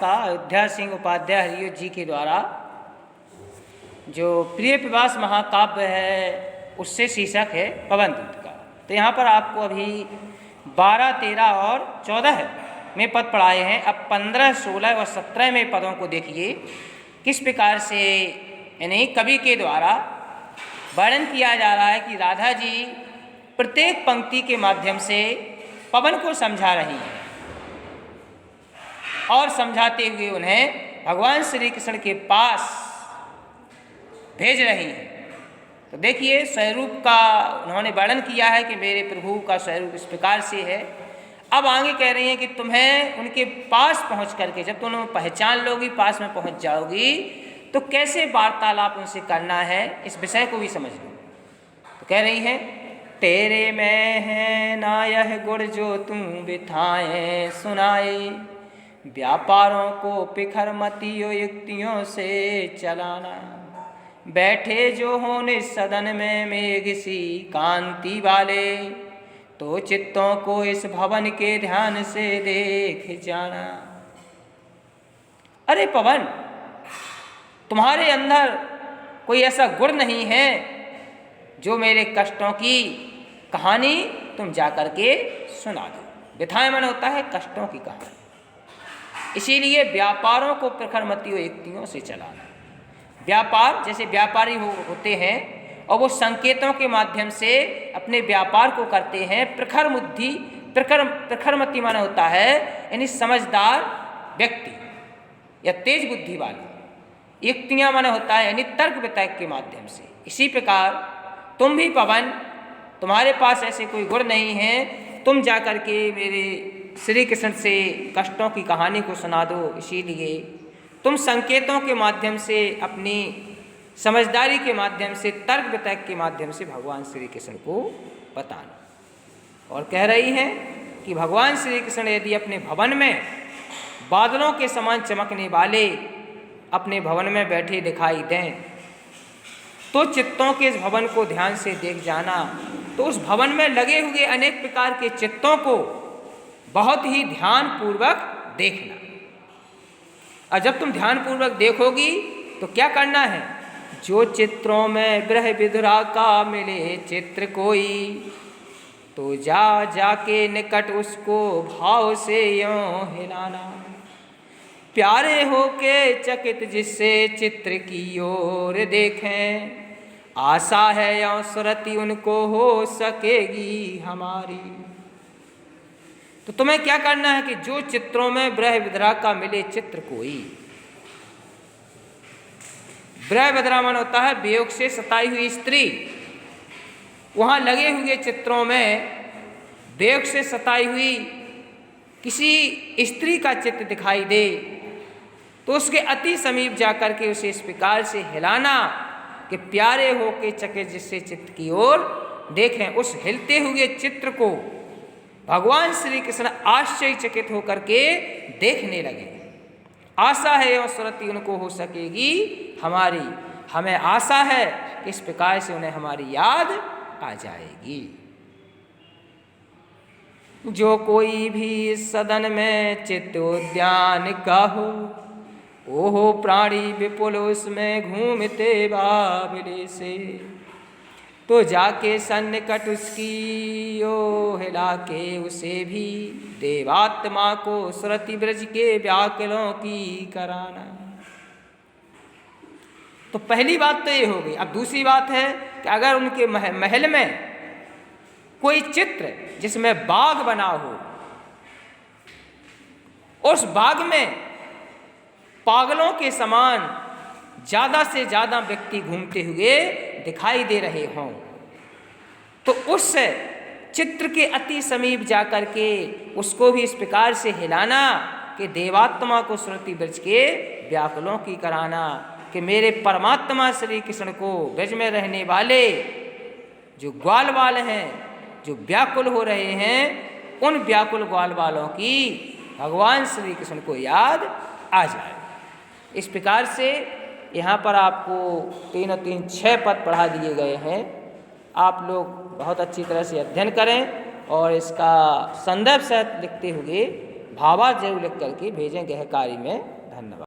का अयोध्या सिंह उपाध्याय हरियों जी के द्वारा जो प्रिय प्रवास महाकाव्य है उससे शीर्षक है पवन दूत का। तो यहाँ पर आपको अभी 12, 13 और 14 में पद पढ़ाए हैं। अब 15, 16 और 17 में पदों को देखिए किस प्रकार से यानी कवि के द्वारा वर्णन किया जा रहा है कि राधा जी प्रत्येक पंक्ति के माध्यम से पवन को समझा रही हैं और समझाते हुए उन्हें भगवान श्री कृष्ण के पास भेज रही हैं। तो देखिए स्वरूप का उन्होंने वर्णन किया है कि मेरे प्रभु का स्वरूप इस प्रकार से है। अब आगे कह रही हैं कि तुम्हें उनके पास पहुंच करके जब तुम पहचान लोगी, पास में पहुंच जाओगी, तो कैसे वार्तालाप उनसे करना है इस विषय को भी समझ लो। तो कह रही हैं तेरे में है ना यह गुण जो तुम बिठाए सुनाए, व्यापारों को पिखर मतियों युक्तियों से चलाना, बैठे जो होने सदन में मेघ सी कांति वाले, तो चित्तों को इस भवन के ध्यान से देख जाना। अरे पवन, तुम्हारे अंदर कोई ऐसा गुण नहीं है जो मेरे कष्टों की कहानी तुम जाकर के सुना दो। बिथाए मन होता है कष्टों की कहानी, इसीलिए व्यापारों को प्रखर मतियों युक्तियों से चलाना। व्यापार जैसे व्यापारी होते हैं और वो संकेतों के माध्यम से अपने व्यापार को करते हैं। प्रखर बुद्धि प्रखर मति माना होता है यानी समझदार व्यक्ति या तेज बुद्धि वाले। युक्तियाँ माना होता है यानी तर्क वितर्क के माध्यम से। इसी प्रकार तुम भी पवन, तुम्हारे पास ऐसे कोई गुण नहीं है, तुम जाकर के मेरे श्री कृष्ण से कष्टों की कहानी को सुना दो। इसीलिए तुम संकेतों के माध्यम से, अपनी समझदारी के माध्यम से, तर्क वितर्क के माध्यम से भगवान श्री कृष्ण को बताना। और कह रही हैं कि भगवान श्री कृष्ण यदि अपने भवन में बादलों के समान चमकने वाले अपने भवन में बैठे दिखाई दें, तो चित्तों के इस भवन को ध्यान से देख जाना। तो उस भवन में लगे हुए अनेक प्रकार के चित्तों को बहुत ही ध्यानपूर्वक देखना। और जब तुम ध्यानपूर्वक देखोगी तो क्या करना है, जो चित्रों में ब्रह विधुरा का मिले चित्र कोई, तो जा जाके निकट उसको भाव से यों हिलाना, प्यारे होके चकित जिससे चित्र की ओर देखें, आशा है यों सुरति उनको हो सकेगी हमारी। तो तुम्हें क्या करना है कि जो चित्रों में ब्रह विधरा का मिले चित्र कोई, ब्रह विधरा मन होता है वियोग से सताई हुई स्त्री। वहां लगे हुए चित्रों में वियोग से सताई हुई किसी स्त्री का चित्र दिखाई दे, तो उसके अति समीप जाकर के उसे इस प्रकार से हिलाना कि प्यारे होके चके जिससे चित्र की ओर देखें। उस हिलते हुए चित्र को भगवान श्री कृष्ण आश्चर्यचकित होकर के देखने लगे। आशा है और सुरति उनको हो सकेगी हमारी, हमें आशा है कि इस प्रकार से उन्हें हमारी याद आ जाएगी। जो कोई भी सदन में चित्त उद्यान का हो, ओहो प्राणी विपुल उसमें घूमते बाबले से, तो जाके सन्निकट उसकी ओ हिला के उसे भी देवात्मा को सुरति ब्रज के व्याकुलों की कराना। तो पहली बात तो ये हो गई। अब दूसरी बात है कि अगर उनके महल में कोई चित्र जिसमें बाग बना हो, उस बाग में पागलों के समान ज़्यादा से ज़्यादा व्यक्ति घूमते हुए दिखाई दे रहे हों, तो उस चित्र के अति समीप जाकर के उसको भी इस प्रकार से हिलाना कि देवात्मा को श्रुति ब्रज के व्याकुलों की कराना, कि मेरे परमात्मा श्री कृष्ण को ब्रज में रहने वाले जो ग्वाल वाल हैं, जो व्याकुल हो रहे हैं, उन व्याकुल ग्वाल वालों की भगवान श्री कृष्ण को याद आ जाए। इस प्रकार से यहाँ पर आपको 3 और 3 6 पद पढ़ा दिए गए हैं। आप लोग बहुत अच्छी तरह से अध्ययन करें और इसका संदर्भ सहित लिखते हुए भावा जरूर लिख करके भेजें गृहकारी में। धन्यवाद।